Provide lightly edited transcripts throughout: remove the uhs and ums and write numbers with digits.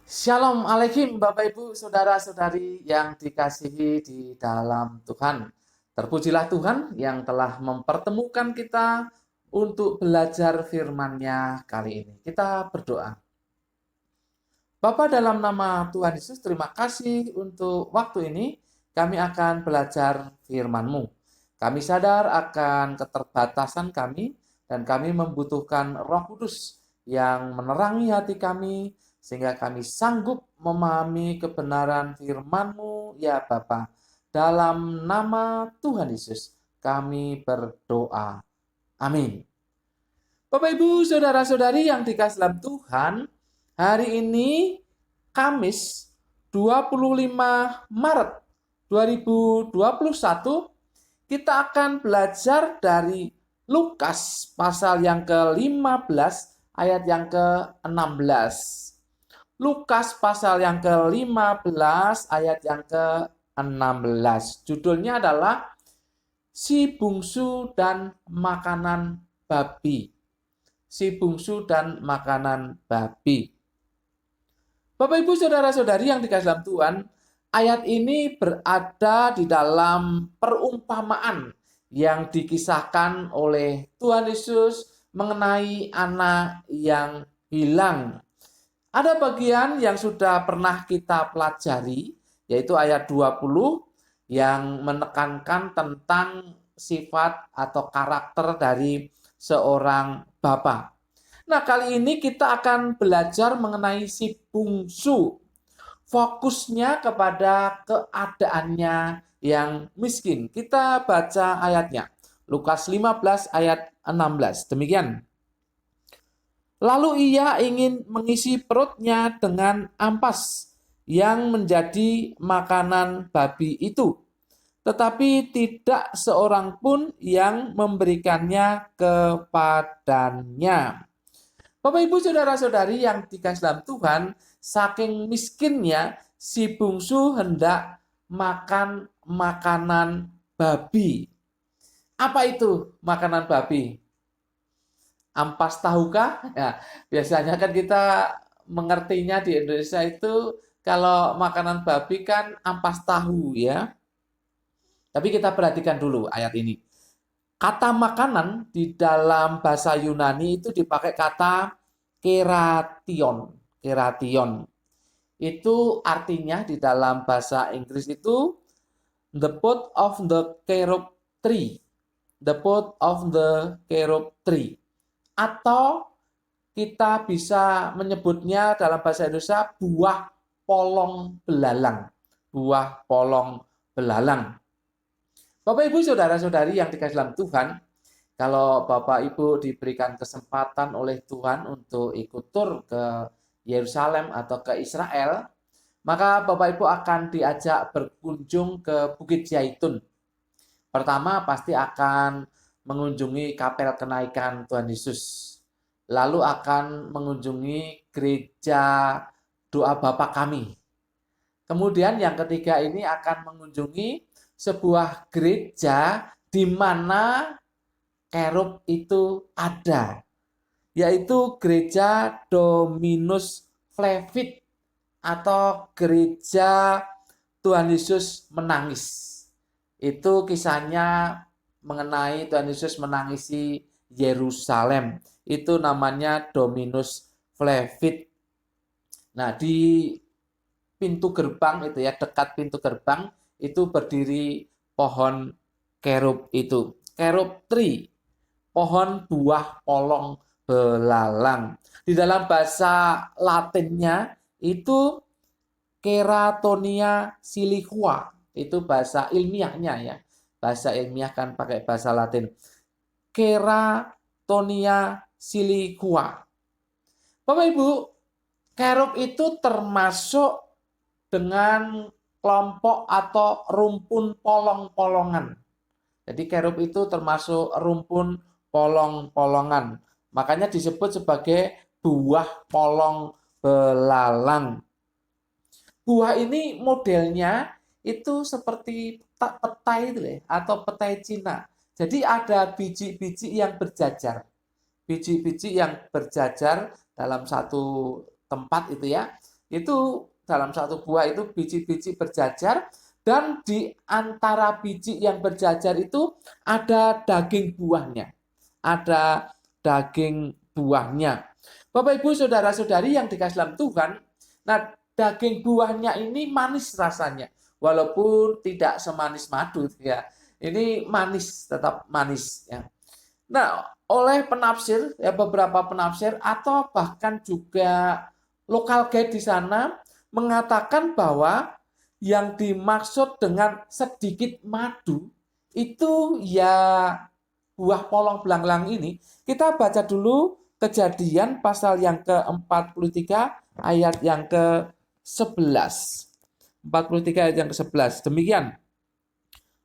Shalom Alaikum Bapak Ibu Saudara-saudari yang dikasihi di dalam Tuhan. Terpujilah Tuhan yang telah mempertemukan kita untuk belajar firman-Nya kali ini. Kita berdoa. Bapa, dalam nama Tuhan Yesus, terima kasih untuk waktu ini. Kami akan belajar firman-Mu. Kami sadar akan keterbatasan kami dan kami membutuhkan Roh Kudus yang menerangi hati kami sehingga kami sanggup memahami kebenaran firman-Mu, ya Bapa. Dalam nama Tuhan Yesus, kami berdoa. Amin. Bapak Ibu Saudara-saudari yang dikasihi dalam Tuhan, hari ini Kamis 25 Maret 2021 kita akan belajar dari Lukas pasal yang ke-15 ayat yang ke-16. Lukas pasal yang ke-15 ayat yang ke-16. Judulnya adalah Si Bungsu dan Makanan Babi. Si bungsu dan makanan babi. Bapak Ibu Saudara-saudari yang dikasihi dalam Tuhan, ayat ini berada di dalam perumpamaan yang dikisahkan oleh Tuhan Yesus mengenai anak yang hilang. Ada bagian yang sudah pernah kita pelajari, yaitu ayat 20 yang menekankan tentang sifat atau karakter dari seorang bapa. Nah, kali ini kita akan belajar mengenai si bungsu. Fokusnya kepada keadaannya yang miskin. Kita baca ayatnya. Lukas 15 ayat 16. Demikian. Lalu ia ingin mengisi perutnya dengan ampas yang menjadi makanan babi itu. Tetapi tidak seorang pun yang memberikannya kepadanya. Bapak Ibu Saudara-saudari yang dikasihi dalam Tuhan, saking miskinnya si bungsu hendak makan makanan babi. Apa itu makanan babi? Ampas tahukah? Ya, biasanya kan kita mengertinya di Indonesia itu kalau makanan babi kan ampas tahu ya. Tapi kita perhatikan dulu ayat ini. Kata makanan di dalam bahasa Yunani itu dipakai kata keration. Keration. Itu artinya di dalam bahasa Inggris itu the pot of the carob tree. The pot of the carob tree. Atau kita bisa menyebutnya dalam bahasa Indonesia buah polong belalang. Buah polong belalang. Bapak Ibu Saudara-saudari yang dikasihi dalam Tuhan, kalau Bapak Ibu diberikan kesempatan oleh Tuhan untuk ikut tur ke Yerusalem atau ke Israel, maka Bapak Ibu akan diajak berkunjung ke Bukit Zaitun. Pertama pasti akan mengunjungi kapel kenaikan Tuhan Yesus. Lalu akan mengunjungi gereja doa Bapa Kami. Kemudian yang ketiga ini akan mengunjungi sebuah gereja di mana kerub itu ada, yaitu gereja Dominus Flevit atau gereja Tuhan Yesus menangis. Itu kisahnya mengenai Tuhan Yesus menangisi Yerusalem. Itu namanya Dominus Flevit. Nah, di pintu gerbang itu ya, dekat pintu gerbang itu berdiri pohon kerub itu. Kerub tree, pohon buah polong belalang. Di dalam bahasa Latinnya itu Keratonia siliqua. Itu bahasa ilmiahnya ya. Bahasa ilmiah kan pakai bahasa Latin. Keratonia siliqua. Bapak Ibu, kerub itu termasuk dengan kelompok atau rumpun polong-polongan. Jadi kerub itu termasuk rumpun polong-polongan. Makanya disebut sebagai buah polong belalang. Buah ini modelnya itu seperti petai itu ya, atau petai Cina. Jadi ada biji-biji yang berjajar. Biji-biji yang berjajar dalam satu tempat itu ya. Itu dalam satu buah itu biji-biji berjajar, dan di antara biji yang berjajar itu ada daging buahnya. Ada daging buahnya. Bapak Ibu saudara-saudari yang dikasih dalam Tuhan, nah daging buahnya ini manis rasanya. Walaupun tidak semanis madu ya. Ini manis, tetap manis ya. Nah, oleh penafsir ya, beberapa penafsir atau bahkan juga lokal guide di sana mengatakan bahwa yang dimaksud dengan sedikit madu itu ya buah polong belang-belang ini. Kita baca dulu Kejadian pasal yang ke-43 ayat yang ke-11. 43 ayat yang ke-11. Demikian.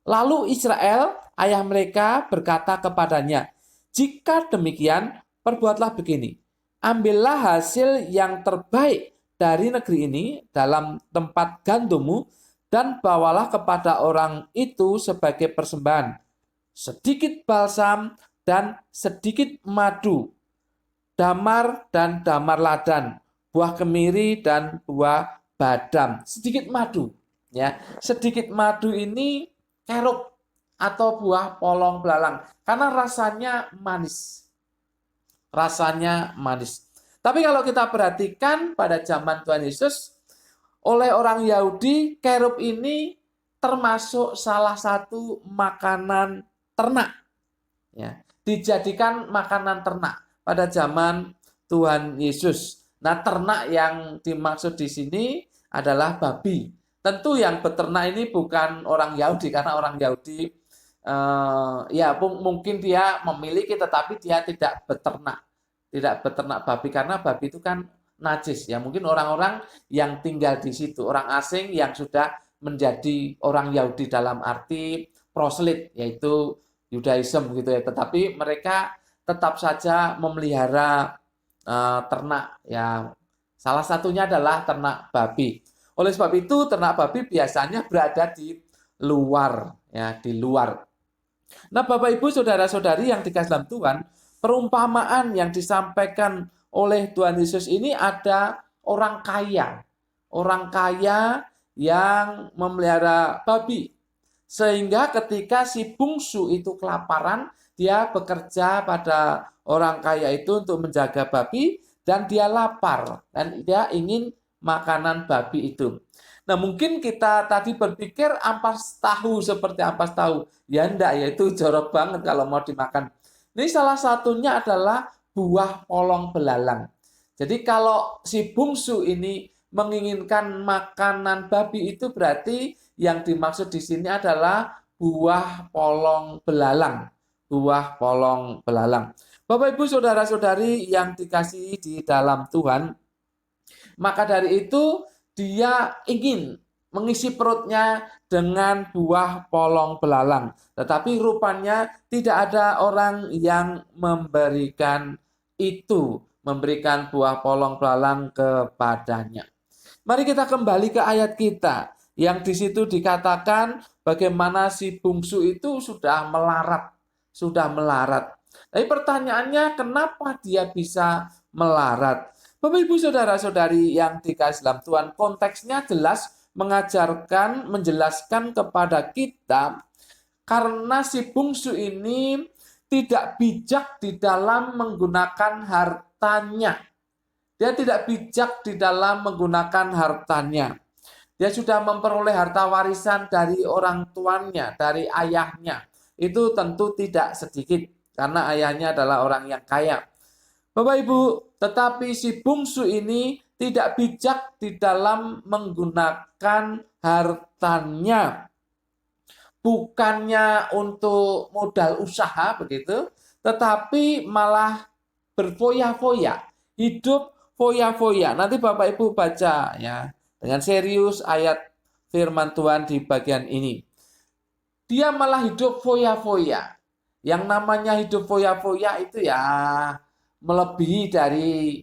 Lalu Israel, ayah mereka, berkata kepadanya, jika demikian, perbuatlah begini. Ambillah hasil yang terbaik dari negeri ini dalam tempat gandummu, dan bawalah kepada orang itu sebagai persembahan sedikit balsam dan sedikit madu, damar dan damar ladan, buah kemiri dan buah badam, sedikit madu. Ya, sedikit madu ini kerup atau buah polong belalang karena rasanya manis. Rasanya manis. Tapi kalau kita perhatikan pada zaman Tuhan Yesus, oleh orang Yahudi, kerup ini termasuk salah satu makanan ternak. Ya, dijadikan makanan ternak pada zaman Tuhan Yesus. Nah, ternak yang dimaksud di sini adalah babi. Tentu yang beternak ini bukan orang Yahudi, karena orang Yahudi ya mungkin dia memiliki tetapi dia tidak beternak babi, karena babi itu kan najis ya. Mungkin orang-orang yang tinggal di situ, orang asing yang sudah menjadi orang Yahudi dalam arti proselyt, yaitu Yudaism gitu ya. Tetapi mereka tetap saja memelihara ternak ya. Salah satunya adalah ternak babi. Oleh sebab itu ternak babi biasanya berada di luar ya, di luar. Nah, Bapak Ibu saudara-saudari yang dikasih dalam Tuhan, perumpamaan yang disampaikan oleh Tuhan Yesus ini ada orang kaya. Orang kaya yang memelihara babi. Sehingga ketika si bungsu itu kelaparan, dia bekerja pada orang kaya itu untuk menjaga babi, dan dia lapar dan dia ingin makanan babi itu. Nah, mungkin kita tadi berpikir ampas tahu seperti ampas tahu. Ya enggak, ya itu jorok banget kalau mau dimakan. Ini salah satunya adalah buah polong belalang. Jadi kalau si bungsu ini menginginkan makanan babi, itu berarti yang dimaksud di sini adalah buah polong belalang. Buah polong belalang. Bapak Ibu saudara-saudari yang dikasihi di dalam Tuhan, maka dari itu dia ingin mengisi perutnya dengan buah polong belalang. Tetapi rupanya tidak ada orang yang memberikan itu, memberikan buah polong belalang kepadanya. Mari kita kembali ke ayat kita, yang di situ dikatakan bagaimana si bungsu itu sudah melarat. Tapi pertanyaannya, kenapa dia bisa melarat? Bapak Ibu saudara-saudari yang dikasihi dalam Tuhan, konteksnya jelas menjelaskan kepada kita karena si bungsu ini tidak bijak di dalam menggunakan hartanya. Dia tidak bijak di dalam menggunakan hartanya. Dia sudah memperoleh harta warisan dari orang tuanya, dari ayahnya. Itu tentu tidak sedikit karena ayahnya adalah orang yang kaya. Bapak Ibu, tetapi si bungsu ini tidak bijak di dalam menggunakan hartanya. Bukannya untuk modal usaha begitu, tetapi malah berfoya-foya, hidup foya-foya. Nanti Bapak Ibu baca ya dengan serius ayat firman Tuhan di bagian ini. Dia malah hidup foya-foya. Yang namanya hidup foya-foya itu ya melebihi dari,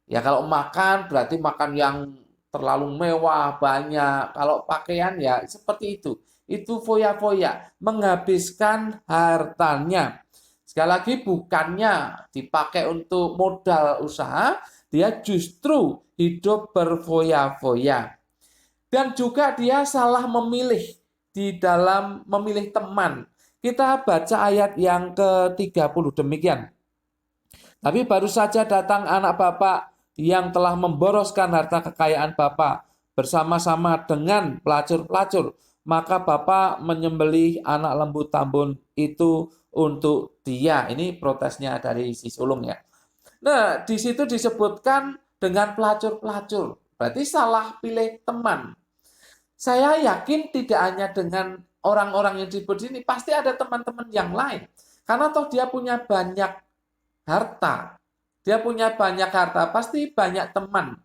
ya kalau makan berarti makan yang terlalu mewah, banyak. Kalau pakaian ya seperti itu. Itu foya-foya, menghabiskan hartanya. Sekali lagi bukannya dipakai untuk modal usaha, dia justru hidup berfoya-foya. Dan juga dia salah memilih di dalam memilih teman. Kita baca ayat yang ke-30 demikian. Tapi baru saja datang anak bapak yang telah memboroskan harta kekayaan bapak bersama-sama dengan pelacur-pelacur. Maka bapak menyembelih anak lembu tambun itu untuk dia. Ini protesnya dari si sulung ya. Nah, di situ disebutkan dengan pelacur-pelacur. Berarti salah pilih teman. Saya yakin tidak hanya dengan orang-orang yang disebut ini, pasti ada teman-teman yang lain. Karena toh dia punya banyak harta. Dia punya banyak harta, pasti banyak teman.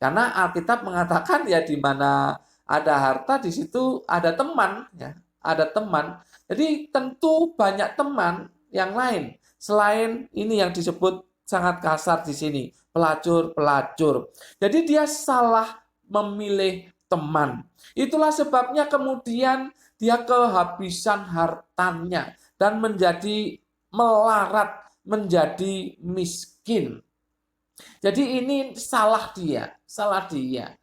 Karena Alkitab mengatakan ya di mana ada harta, di situ ada teman, ya, ada teman. Jadi tentu banyak teman yang lain selain ini yang disebut sangat kasar di sini, pelacur-pelacur. Jadi dia salah memilih teman. Itulah sebabnya kemudian dia kehabisan hartanya dan menjadi melarat, menjadi miskin. Jadi ini salah dia, salah dia.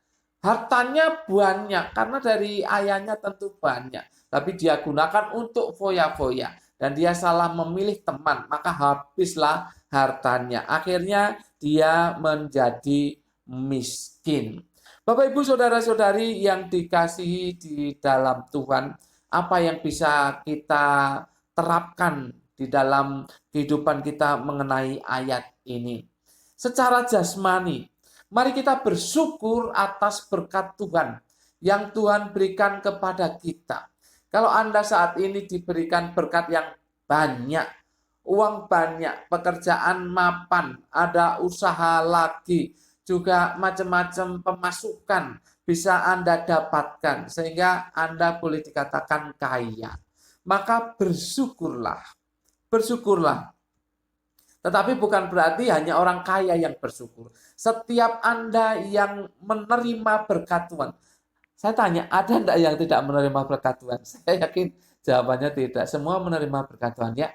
Hartanya banyak, karena dari ayahnya tentu banyak. Tapi dia gunakan untuk foya-foya. Dan dia salah memilih teman, maka habislah hartanya. Akhirnya dia menjadi miskin. Bapak, Ibu, Saudara-saudari yang dikasihi di dalam Tuhan, apa yang bisa kita terapkan di dalam kehidupan kita mengenai ayat ini? Secara jasmani, mari kita bersyukur atas berkat Tuhan yang Tuhan berikan kepada kita. Kalau Anda saat ini diberikan berkat yang banyak, uang banyak, pekerjaan mapan, ada usaha lagi, juga macam-macam pemasukan bisa Anda dapatkan, sehingga Anda boleh dikatakan kaya. Maka bersyukurlah, bersyukurlah. Tetapi bukan berarti hanya orang kaya yang bersyukur. Setiap Anda yang menerima berkat Tuhan, saya tanya, ada enggak yang tidak menerima berkat Tuhan? Saya yakin jawabannya tidak. Semua menerima berkat Tuhan ya.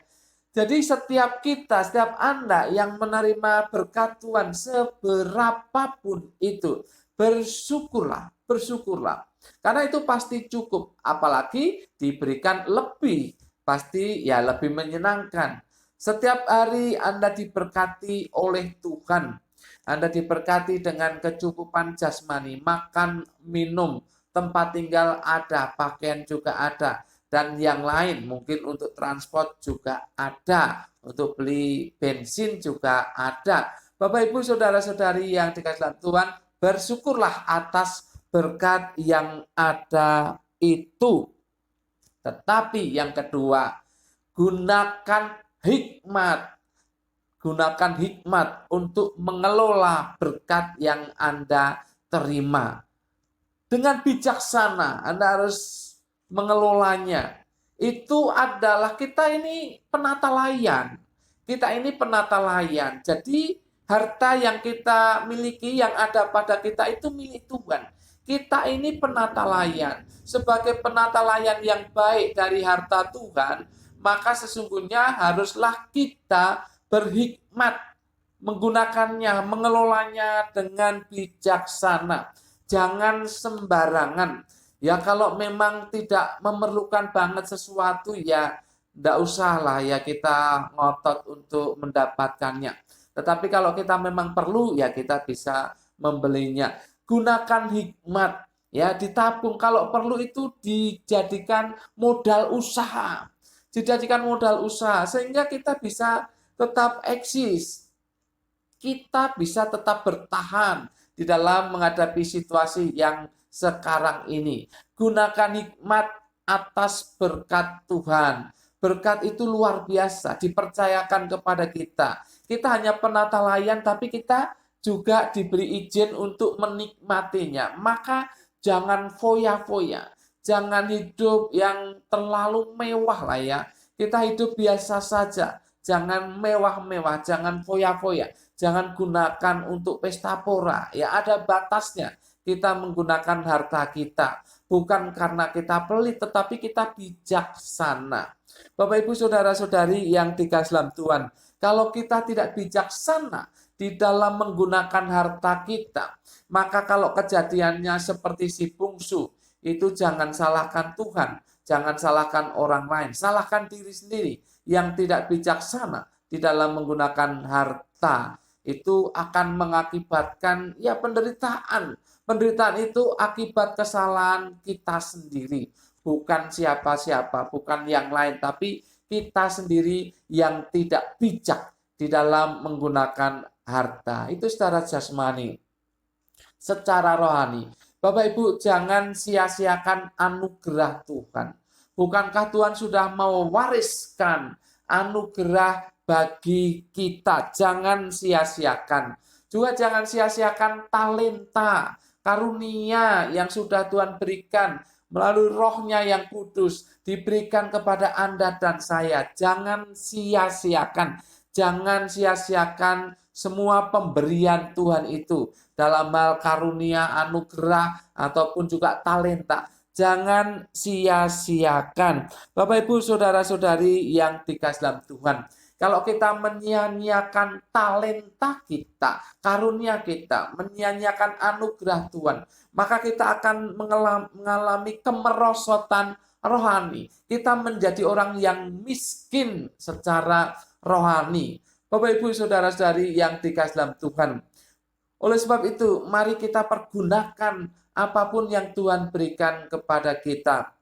Jadi setiap kita, setiap Anda yang menerima berkat Tuhan seberapapun itu, bersyukurlah, bersyukurlah. Karena itu pasti cukup, apalagi diberikan lebih, pasti ya lebih menyenangkan. Setiap hari Anda diberkati oleh Tuhan. Anda diberkati dengan kecukupan jasmani, makan, minum, tempat tinggal ada, pakaian juga ada, dan yang lain mungkin untuk transport juga ada, untuk beli bensin juga ada. Bapak, Ibu, Saudara-saudari yang dikasihi dalam Tuhan, bersyukurlah atas berkat yang ada itu. Tetapi yang kedua, gunakan hikmat. Gunakan hikmat untuk mengelola berkat yang Anda terima. Dengan bijaksana, Anda harus mengelolanya. Itu adalah kita ini penata layan. Kita ini penata layan. Jadi harta yang kita miliki, yang ada pada kita itu milik Tuhan. Kita ini penata layan. Sebagai penata layan yang baik dari harta Tuhan, maka sesungguhnya haruslah kita berhikmat menggunakannya, mengelolanya dengan bijaksana. Jangan sembarangan. Ya kalau memang tidak memerlukan banget sesuatu ya tidak usahlah ya kita ngotot untuk mendapatkannya. Tetapi kalau kita memang perlu ya kita bisa membelinya. Gunakan hikmat ya, ditabung, kalau perlu itu dijadikan modal usaha. Dijadikan modal usaha sehingga kita bisa tetap eksis. Kita bisa tetap bertahan di dalam menghadapi situasi yang sekarang ini. Gunakan hikmat atas berkat Tuhan. Berkat itu luar biasa, dipercayakan kepada kita. Kita hanya penata layan, tapi kita juga diberi izin untuk menikmatinya. Maka jangan foya-foya. Jangan hidup yang terlalu mewah lah ya. Kita hidup biasa saja. Jangan mewah-mewah, jangan foya-foya. Jangan gunakan untuk pesta pora. Ya ada batasnya. Kita menggunakan harta kita. Bukan karena kita pelit, tetapi kita bijaksana. Bapak, Ibu, Saudara-saudari yang dikasihi dalam Tuhan. Kalau kita tidak bijaksana di dalam menggunakan harta kita. Maka kalau kejadiannya seperti si bungsu, itu jangan salahkan Tuhan, jangan salahkan orang lain, salahkan diri sendiri yang tidak bijaksana di dalam menggunakan harta. Itu akan mengakibatkan ya penderitaan. Penderitaan itu akibat kesalahan kita sendiri, bukan siapa-siapa, bukan yang lain, tapi kita sendiri yang tidak bijak di dalam menggunakan harta. Itu secara jasmani. Secara rohani, Bapak Ibu, jangan sia-siakan anugerah Tuhan. Bukankah Tuhan sudah mau wariskan anugerah bagi kita? Jangan sia-siakan. Juga jangan sia-siakan talenta, karunia yang sudah Tuhan berikan melalui rohnya yang kudus, diberikan kepada Anda dan saya. Jangan sia-siakan. Jangan sia-siakan semua pemberian Tuhan itu dalam hal karunia, anugerah, ataupun juga talenta. Jangan sia-siakan. Bapak, Ibu, saudara-saudari yang dikasihi dalam Tuhan, kalau kita menyia-nyiakan talenta kita, karunia kita, menyia-nyiakan anugerah Tuhan, maka kita akan mengalami kemerosotan rohani. Kita menjadi orang yang miskin secara rohani. Bapak, Ibu, saudara-saudari yang dikasihi dalam Tuhan, oleh sebab itu, mari kita pergunakan apapun yang Tuhan berikan kepada kita.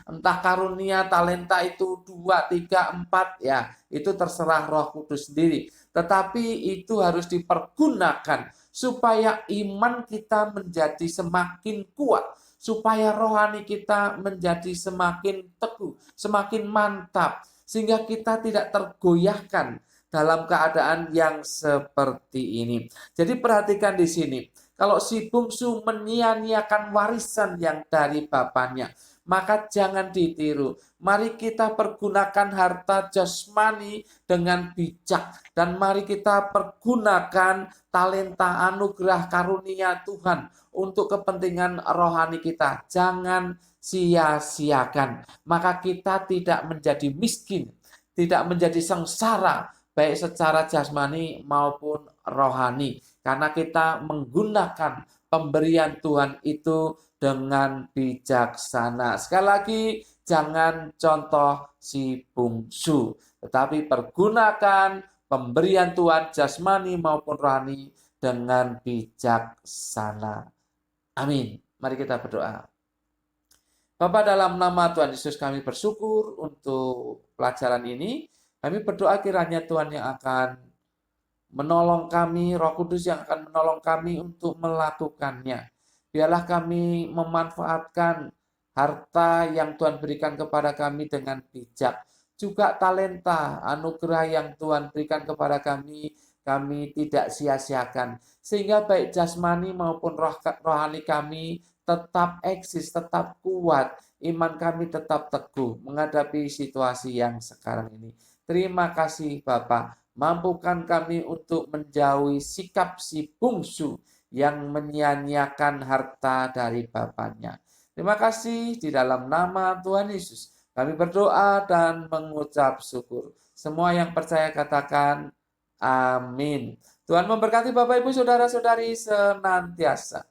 Entah karunia, talenta itu 2, 3, 4, ya, itu terserah Roh Kudus sendiri. Tetapi itu harus dipergunakan supaya iman kita menjadi semakin kuat, supaya rohani kita menjadi semakin teguh, semakin mantap, sehingga kita tidak tergoyahkan dalam keadaan yang seperti ini. Jadi perhatikan di sini, kalau si bungsu menyia-nyiakan warisan yang dari bapaknya, maka jangan ditiru. Mari kita pergunakan harta jasmani dengan bijak. Dan mari kita pergunakan talenta, anugerah, karunia Tuhan untuk kepentingan rohani kita. Jangan sia-siakan. Maka kita tidak menjadi miskin, tidak menjadi sengsara, baik secara jasmani maupun rohani. Karena kita menggunakan pemberian Tuhan itu dengan bijaksana. Sekali lagi, jangan contoh si bungsu, tetapi pergunakan pemberian Tuhan jasmani maupun rohani dengan bijaksana. Amin. Mari kita berdoa. Bapa, dalam nama Tuhan Yesus kami bersyukur untuk pelajaran ini. Kami berdoa kiranya Tuhan yang akan menolong kami, Roh Kudus yang akan menolong kami untuk melakukannya. Biarlah kami memanfaatkan harta yang Tuhan berikan kepada kami dengan bijak. Juga talenta, anugerah yang Tuhan berikan kepada kami tidak sia-siakan. Sehingga baik jasmani maupun rohani kami tetap eksis, tetap kuat. Iman kami tetap teguh menghadapi situasi yang sekarang ini. Terima kasih Bapak. Mampukan kami untuk menjauhi sikap si bungsu yang menyia-nyiakan harta dari bapaknya. Terima kasih di dalam nama Tuhan Yesus. Kami berdoa dan mengucap syukur. Semua yang percaya katakan amin. Tuhan memberkati Bapak Ibu Saudara-saudari senantiasa.